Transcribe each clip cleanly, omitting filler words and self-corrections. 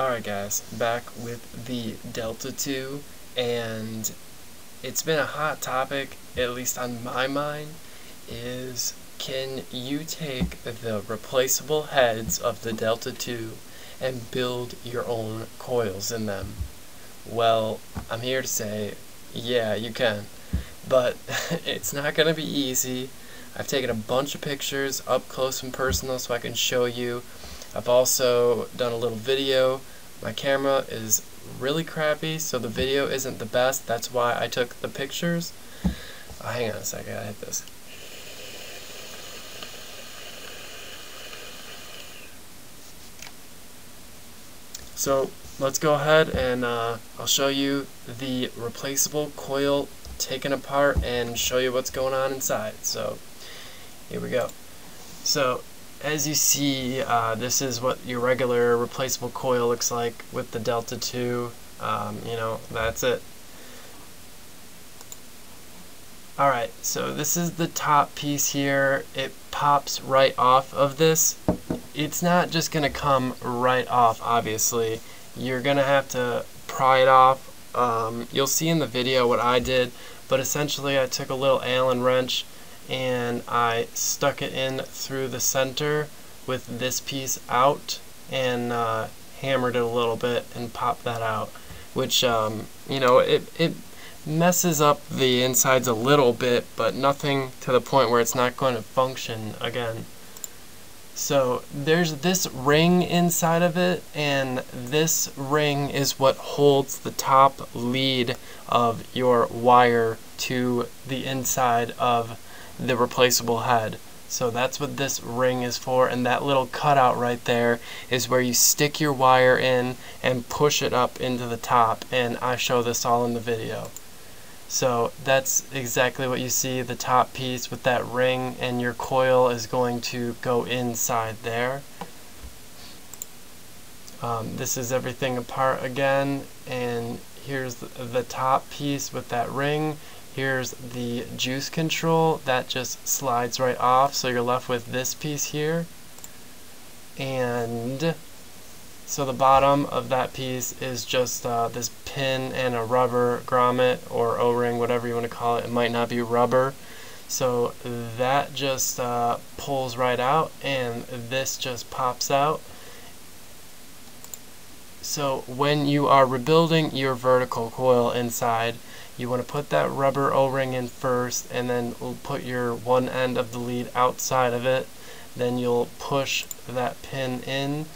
Alright guys, back with the Delta 2, and it's been a hot topic, at least on my mind, is can you take the replaceable heads of the Delta 2 and build your own coils in them? Well, I'm here to say, yeah, you can, but it's not going to be easy. I've taken a bunch of pictures up close and personal so I can show you. I've also done a little video. My camera is really crappy, so the video isn't the best. That's why I took the pictures. Oh, hang on a second, I gotta hit this. So let's go ahead and I'll show you the replaceable coil taken apart and show you what's going on inside. So here we go. So as you see, this is what your regular replaceable coil looks like with the Delta 2. You know, that's it. Alright, so this is the top piece here. It pops right off of this. It's not just going to come right off, obviously. You're going to have to pry it off. You'll see in the video what I did, but essentially I took a little Allen wrench and I stuck it in through the center with this piece out and hammered it a little bit and popped that out, which you know, it messes up the insides a little bit, but nothing to the point where it's not going to function again. So there's this ring inside of it, and this ring is what holds the top lead of your wire to the inside of the replaceable head. So that's what this ring is for, and that little cutout right there is where you stick your wire in and push it up into the top, and I show this all in the video. So that's exactly what you see, the top piece with that ring, and your coil is going to go inside there. This is everything apart again, and here's the top piece with that ring. Here's the juice control that just slides right off, so you're left with this piece here. And so the bottom of that piece is just this pin and a rubber grommet or O-ring, whatever you want to call it. It might not be rubber. So that just pulls right out, and this just pops out. So when you are rebuilding your vertical coil inside, you want to put that rubber O-ring in first, and then we'll put your one end of the lead outside of it. Then you'll push that pin in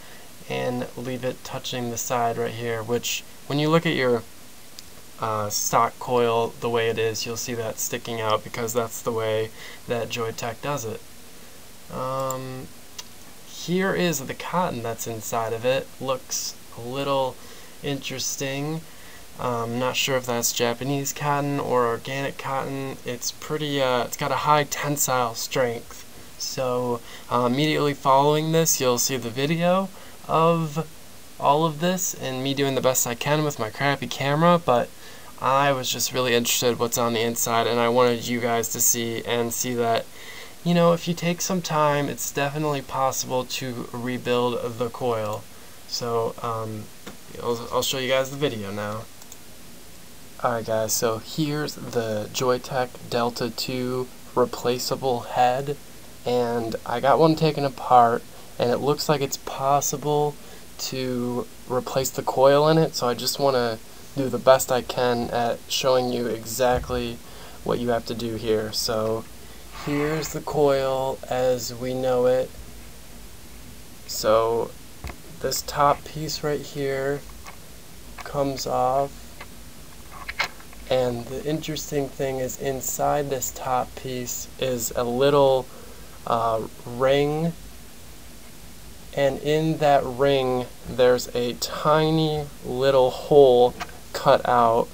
and leave it touching the side right here, which when you look at your stock coil the way it is, you'll see that sticking out because that's the way that Joyetech does it. Here is the cotton that's inside of it. Looks a little interesting. Not sure if that's Japanese cotton or organic cotton. It's pretty, it's got a high tensile strength. So immediately following this, you'll see the video of all of this and me doing the best I can with my crappy camera, but I was just really interested what's on the inside, and I wanted you guys to see that, you know, if you take some time, it's definitely possible to rebuild the coil. So I'll show you guys the video now. Alright guys, so here's the Joyetech Delta 2 replaceable head, and I got one taken apart, and it looks like it's possible to replace the coil in it, so I just want to do the best I can at showing you exactly what you have to do here. So here's the coil as we know it. So this top piece right here comes off, and the interesting thing is inside this top piece is a little ring, and in that ring there's a tiny little hole cut out,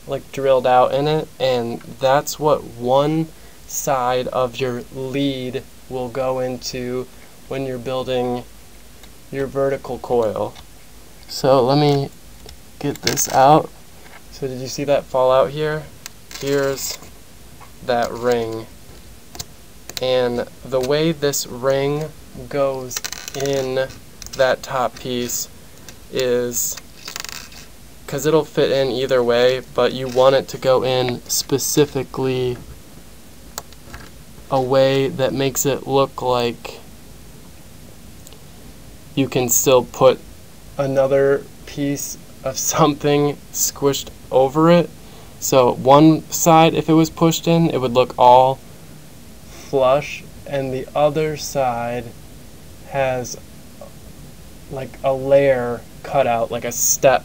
like drilled out in it, and that's what one side of your lead will go into when you're building your vertical coil. So let me get this out. So did you see that fall out here? Here's that ring, and the way this ring goes in that top piece is, because it'll fit in either way, but you want it to go in specifically a way that makes it look like you can still put another piece of something squished over it. So one side, if it was pushed in, it would look all flush, and the other side has like a layer cut out, like a step,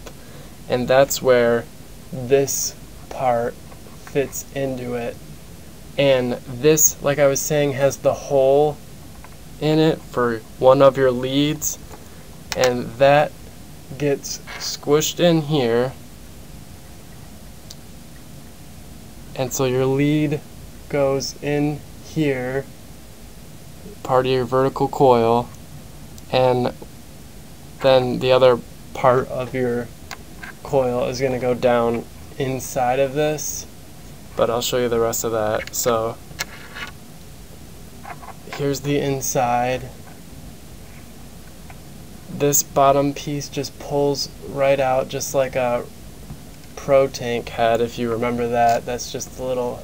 and that's where this part fits into it. And this, like I was saying, has the hole in it for one of your leads, and that gets squished in here, and so your lead goes in here, part of your vertical coil, and then the other part of your coil is going to go down inside of this, but I'll show you the rest of that. So here's the inside. This bottom piece just pulls right out, just like a Pro tank head, if you remember that. That's just a little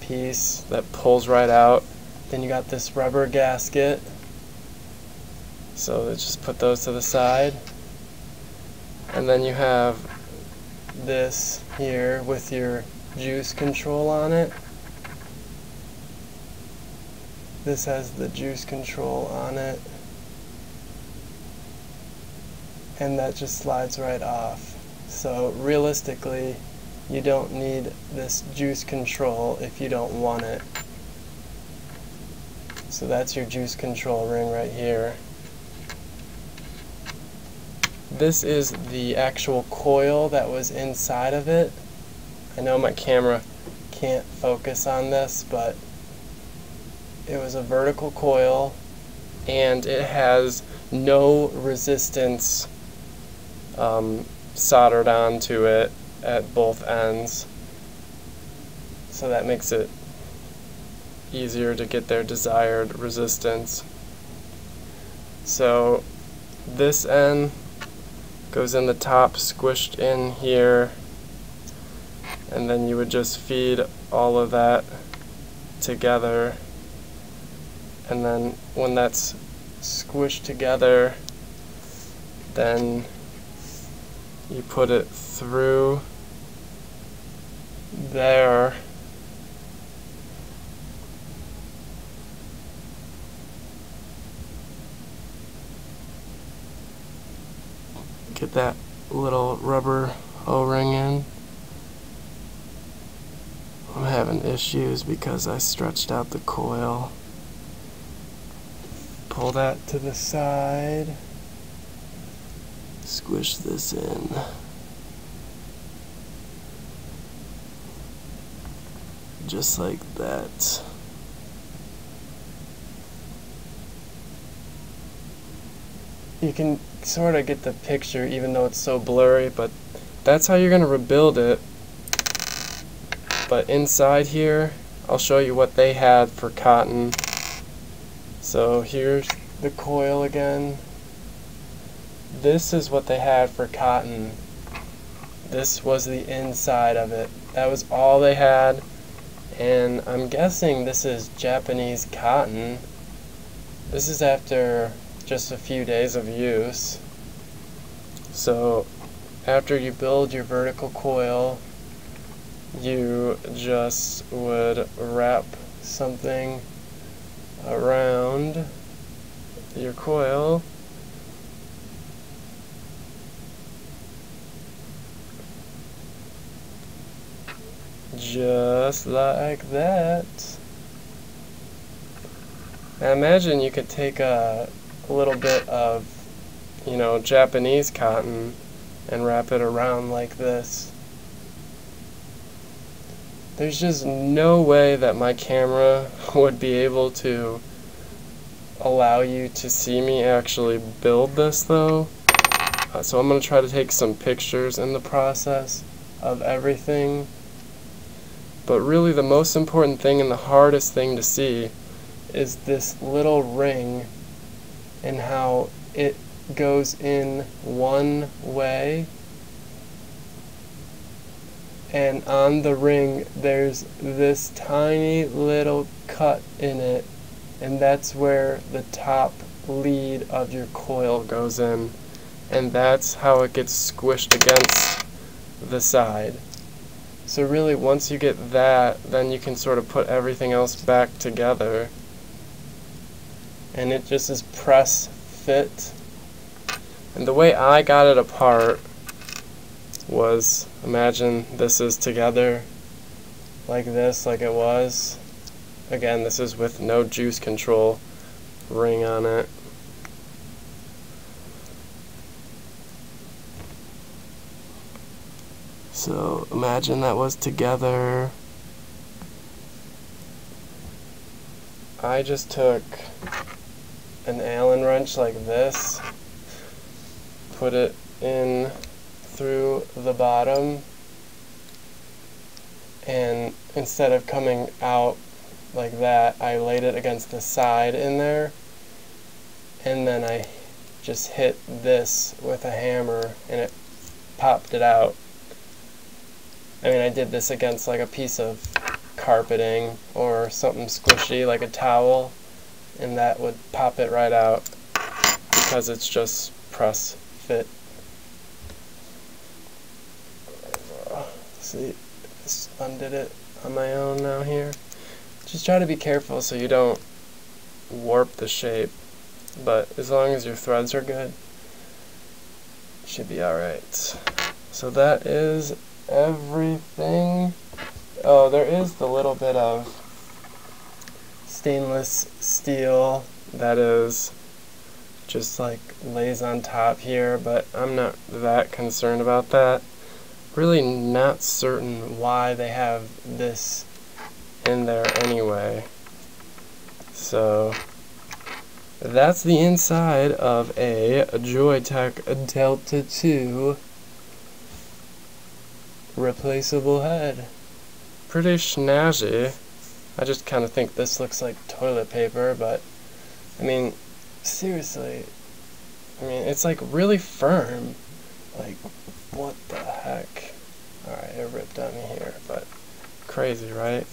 piece that pulls right out. Then you got this rubber gasket, so let's just put those to the side. And then you have this here with your juice control on it. This has the juice control on it, and that just slides right off. So realistically, you don't need this juice control if you don't want it. So that's your juice control ring right here. This is the actual coil that was inside of it. I know my camera can't focus on this, but it was a vertical coil, and it has no resistance soldered onto it at both ends, so that makes it easier to get their desired resistance. So this end goes in the top, squished in here, and then you would just feed all of that together, and then when that's squished together, then you put it through there, get that little rubber O-ring in. I'm having issues because I stretched out the coil. Pull that to the side. Squish this in. Just like that. You can sort of get the picture even though it's so blurry, but that's how you're going to rebuild it. But inside here, I'll show you what they had for cotton. So here's the coil again. This is what they had for cotton. This was the inside of it. That was all they had, and I'm guessing this is Japanese cotton. This is after just a few days of use. So after you build your vertical coil, you just would wrap something around your coil, just like that. Now imagine you could take a little bit of, Japanese cotton and wrap it around like this. There's just no way that my camera would be able to allow you to see me actually build this though. So I'm going to try to take some pictures in the process of everything. But really the most important thing and the hardest thing to see is this little ring and how it goes in one way, and on the ring there's this tiny little cut in it, and that's where the top lead of your coil goes in, and that's how it gets squished against the side. So really, once you get that, then you can sort of put everything else back together, and it just is press fit. And the way I got it apart was, imagine this is together like this, like it was. Again, this is with no juice control ring on it. So imagine that was together. I just took an Allen wrench like this, put it in through the bottom, and instead of coming out like that, I laid it against the side in there, and then I just hit this with a hammer and it popped it out. I mean, I did this against like a piece of carpeting or something squishy like a towel, and that would pop it right out because it's just press fit. See, just undid it on my own now here. Just try to be careful so you don't warp the shape, but as long as your threads are good, it should be alright. So that is everything. Oh, there is the little bit of stainless steel that is just like lays on top here, but I'm not that concerned about that. Really not certain why they have this in there anyway. So that's the inside of a Joyetech Delta 2 replaceable head. Pretty snazzy. I just kind of think this looks like toilet paper, but I mean, seriously, I mean, it's like really firm. Like, what the heck? Alright, it ripped on me here, but crazy, right?